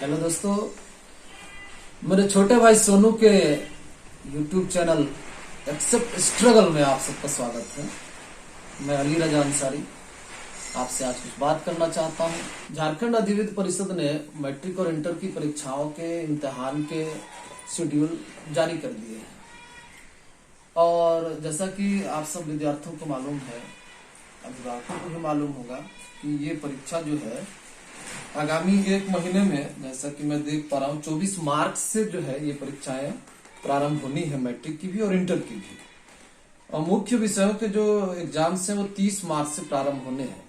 Hello दोस्तों, मेरे छोटे भाई सोनू के YouTube चैनल एक्सेप्ट स्ट्रगल में आप सबका स्वागत है। मैं अली रजा अंसारी आपसे आज कुछ बात करना चाहता हूं। झारखंड अधिविद्य परिषद ने मैट्रिक और इंटर की परीक्षाओं के इम्तिहान के शेड्यूल जारी कर दिए हैं और जैसा कि आप सब विद्यार्थियों को मालूम है, अभिभावकों को भी मालूम होगा कि ये परीक्षा जो है आगामी एक महीने में, जैसा कि मैं देख पा रहा हूँ, 24 मार्च से जो है ये परीक्षाएं प्रारंभ होनी है, मैट्रिक की भी और इंटर की भी। और मुख्य विषयों के जो एग्जाम्स हैं वो 30 मार्च से प्रारंभ होने हैं।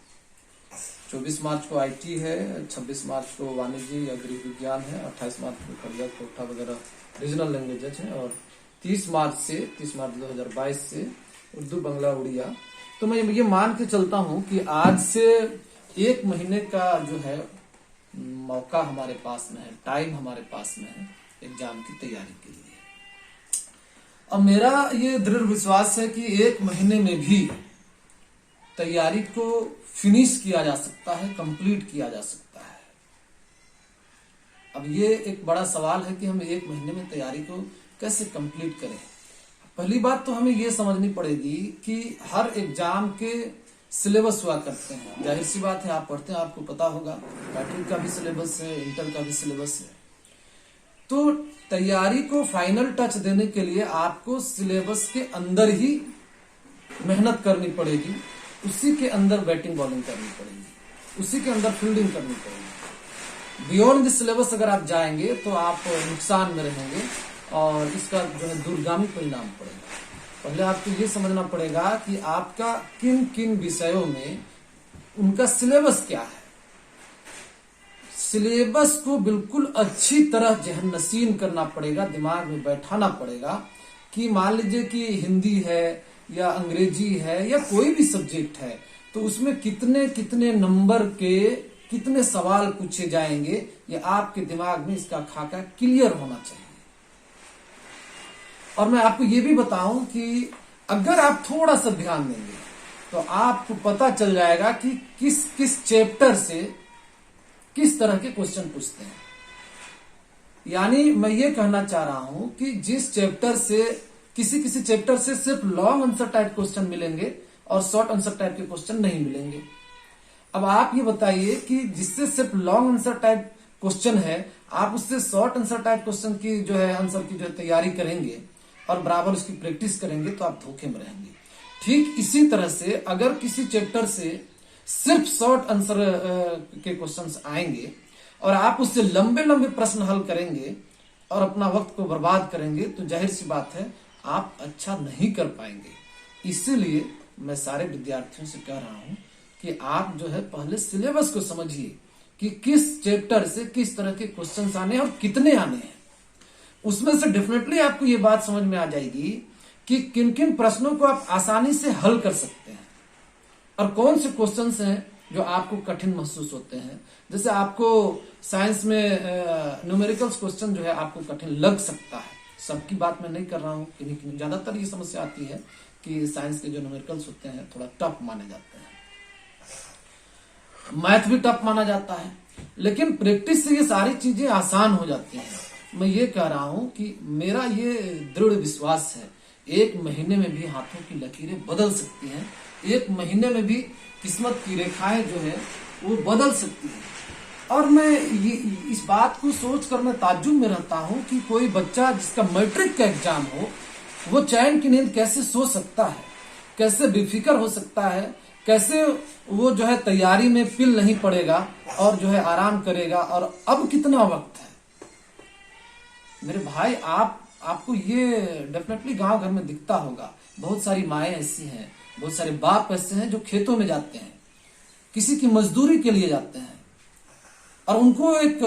24 मार्च को आईटी है, 26 मार्च को वाणिज्य या गृह विज्ञान है, 28 मार्च को खड़िया कोठा वगैरह रीजनल लैंग्वेजेस है और 30 मार्च 2022 से उर्दू, बांग्ला, उड़िया। तो मैं ये मान के चलता हूँ कि आज से एक महीने का जो है मौका हमारे पास में है, टाइम हमारे पास में है एग्जाम की तैयारी के लिए। और मेरा ये दृढ़ विश्वास है कि एक महीने में भी तैयारी को फिनिश किया जा सकता है, कंप्लीट किया जा सकता है। अब ये एक बड़ा सवाल है कि हम एक महीने में तैयारी को कैसे कंप्लीट करें। पहली बात तो हमें ये समझनी पड़ेगी कि हर एग्जाम के सिलेबस हुआ करते हैं। जाहिर सी बात है, आप पढ़ते हैं, आपको पता होगा, मैट्रिक का भी सिलेबस है, इंटर का भी सिलेबस है। तो तैयारी को फाइनल टच देने के लिए आपको सिलेबस के अंदर ही मेहनत करनी पड़ेगी, उसी के अंदर बैटिंग बॉलिंग करनी पड़ेगी, उसी के अंदर फील्डिंग करनी पड़ेगी। बियॉन्ड द सिलेबस अगर आप जाएंगे तो आप नुकसान में रहेंगे और इसका जो है दूरगामी परिणाम पड़ेगा। पहले आपको ये समझना पड़ेगा कि आपका किन किन विषयों में उनका सिलेबस क्या है। सिलेबस को बिल्कुल अच्छी तरह जहननशीन करना पड़ेगा, दिमाग में बैठाना पड़ेगा कि मान लीजिए कि हिंदी है या अंग्रेजी है या कोई भी सब्जेक्ट है, तो उसमें कितने कितने नंबर के कितने सवाल पूछे जाएंगे, ये आपके दिमाग में इसका खाका क्लियर होना चाहिए। और मैं आपको ये भी बताऊं कि अगर आप थोड़ा सा ध्यान देंगे तो आपको पता चल जाएगा कि किस किस चैप्टर से किस तरह के क्वेश्चन पूछते हैं। यानी मैं ये कहना चाह रहा हूं कि जिस चैप्टर से किसी किसी चैप्टर से सिर्फ लॉन्ग आंसर टाइप क्वेश्चन मिलेंगे और शॉर्ट आंसर टाइप के क्वेश्चन नहीं मिलेंगे। अब आप ये बताइए कि जिससे सिर्फ लॉन्ग आंसर टाइप क्वेश्चन है, आप उससे शॉर्ट आंसर टाइप क्वेश्चन की जो है आंसर की जो है तैयारी करेंगे और बराबर उसकी प्रैक्टिस करेंगे तो आप धोखे में रहेंगे। ठीक इसी तरह से अगर किसी चैप्टर से सिर्फ शॉर्ट आंसर के क्वेश्चंस आएंगे और आप उससे लंबे लंबे प्रश्न हल करेंगे और अपना वक्त को बर्बाद करेंगे तो जाहिर सी बात है आप अच्छा नहीं कर पाएंगे। इसीलिए मैं सारे विद्यार्थियों से कह रहा हूं कि आप जो है पहले सिलेबस को समझिए कि किस चैप्टर से किस तरह के क्वेश्चंस आने और कितने आने हैं। उसमें से डेफिनेटली आपको ये बात समझ में आ जाएगी कि किन किन प्रश्नों को आप आसानी से हल कर सकते हैं और कौन से क्वेश्चंस हैं जो आपको कठिन महसूस होते हैं। जैसे आपको साइंस में न्यूमेरिकल्स क्वेश्चन जो है आपको कठिन लग सकता है, सबकी बात मैं नहीं कर रहा हूं, किन्हीं ज्यादातर ये समस्या आती है कि साइंस के जो न्यूमेरिकल्स होते हैं थोड़ा टफ माने जाते हैं, मैथ भी टफ माना जाता है, लेकिन प्रैक्टिस से ये सारी चीजें आसान हो जाती हैं। मैं ये कह रहा हूं कि मेरा ये दृढ़ विश्वास है, एक महीने में भी हाथों की लकीरें बदल सकती हैं, एक महीने में भी किस्मत की रेखाएं जो है वो बदल सकती हैं। और मैं ये इस बात को सोचकर मैं ताज्जुब में रहता हूं कि कोई बच्चा जिसका मैट्रिक का एग्जाम हो वो चैन की नींद कैसे सो सकता है, कैसे बेफिक्र हो सकता है, कैसे वो जो है तैयारी में पिल नहीं पड़ेगा और जो है आराम करेगा। और अब कितना वक्त है मेरे भाई, आपको ये डेफिनेटली गांव घर में दिखता होगा। बहुत सारी माएं ऐसी हैं, बहुत सारे बाप ऐसे हैं जो खेतों में जाते हैं, किसी की मजदूरी के लिए जाते हैं और उनको एक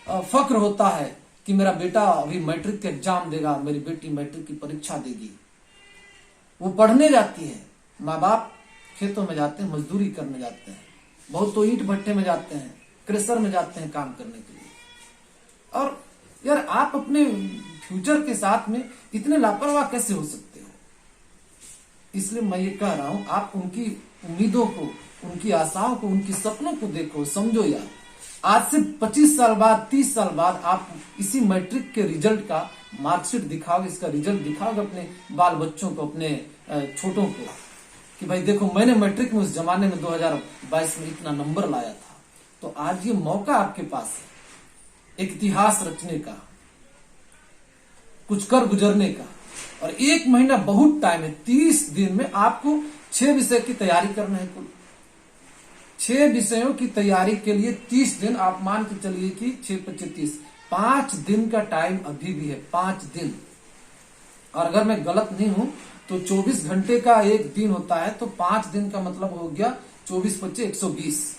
फक्र होता है कि मेरा बेटा अभी मैट्रिक का एग्जाम देगा, मेरी बेटी मैट्रिक की परीक्षा देगी। वो पढ़ने जाती है, माँ बाप खेतों में जाते हैं, मजदूरी करने जाते हैं, बहुत तो ईंट भट्टे में जाते हैं, क्रेशर में जाते हैं काम करने के लिए। और यार आप अपने फ्यूचर के साथ में इतने लापरवाह कैसे हो सकते हो। इसलिए मैं ये कह रहा हूं, आप उनकी उम्मीदों को, उनकी आशाओं को, उनके सपनों को देखो, समझो यार। आज से 25 साल बाद, 30 साल बाद आप इसी मैट्रिक के रिजल्ट का मार्कशीट दिखाओगे, इसका रिजल्ट दिखाओगे अपने बाल बच्चों को, अपने छोटों को, कि भाई देखो मैंने मैट्रिक में उस जमाने में 2022 में इतना नंबर लाया था। तो आज ये मौका आपके पास है एक इतिहास रचने का, कुछ कर गुजरने का। और 1 महीना बहुत टाइम है। 30 दिन में आपको 6 विषय की तैयारी करना है। कुल 6 विषयों की तैयारी के लिए 30 दिन आप मान के चलिए कि 6×25 5 दिन का टाइम अभी भी है। 5 दिन। और अगर मैं गलत नहीं हूं तो 24 घंटे का एक दिन होता है, तो 5 दिन का मतलब हो गया 24×25 120।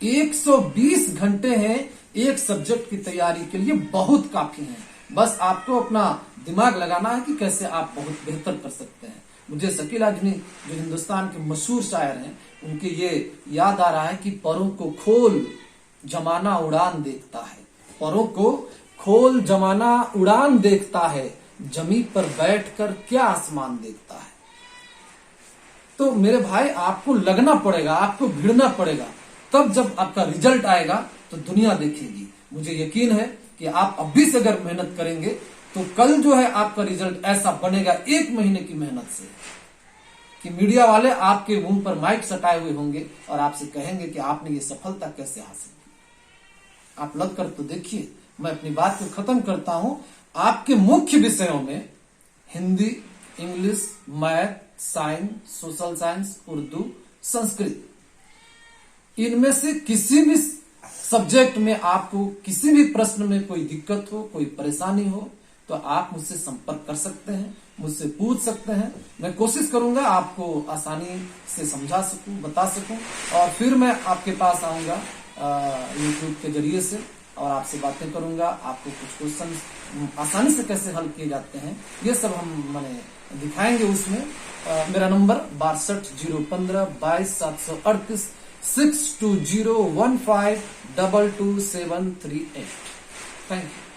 120 घंटे हैं एक सब्जेक्ट की तैयारी के लिए, बहुत काफी है। बस आपको अपना दिमाग लगाना है कि कैसे आप बहुत बेहतर कर सकते हैं। मुझे शकील आजमी जो हिंदुस्तान के मशहूर शायर हैं, उनके ये याद आ रहा है कि परों को खोल जमाना उड़ान देखता है। परों को खोल जमाना उड़ान देखता है, जमी पर बैठकर क्या आसमान देखता है। तो मेरे भाई आपको लगना पड़ेगा, आपको भिड़ना पड़ेगा, तब जब आपका रिजल्ट आएगा तो दुनिया देखेगी। मुझे यकीन है कि आप अभी से अगर मेहनत करेंगे तो कल जो है आपका रिजल्ट ऐसा बनेगा 1 महीने की मेहनत से, कि मीडिया वाले आपके मुंह पर माइक सटाए हुए होंगे और आपसे कहेंगे कि आपने ये सफलता कैसे हासिल की। आप लग कर तो देखिए। मैं अपनी बात को खत्म करता हूं। आपके मुख्य विषयों में Hindi, English, math, science, social science, Urdu, Sanskrit, इनमें से किसी भी सब्जेक्ट में आपको किसी भी प्रश्न में कोई दिक्कत हो, कोई परेशानी हो, तो आप मुझसे संपर्क कर सकते हैं, मुझसे पूछ सकते हैं। मैं कोशिश करूंगा आपको आसानी से समझा सकूं, बता सकूं, और फिर मैं आपके पास आऊंगा यूट्यूब के जरिए से और आपसे बातें करूंगा। आपको कुछ क्वेश्चन आसानी से कैसे हल किए जाते हैं ये सब हम मैंने दिखाएंगे उसमें। मेरा नंबर 62 015 22 738 62015 22738। Thank you.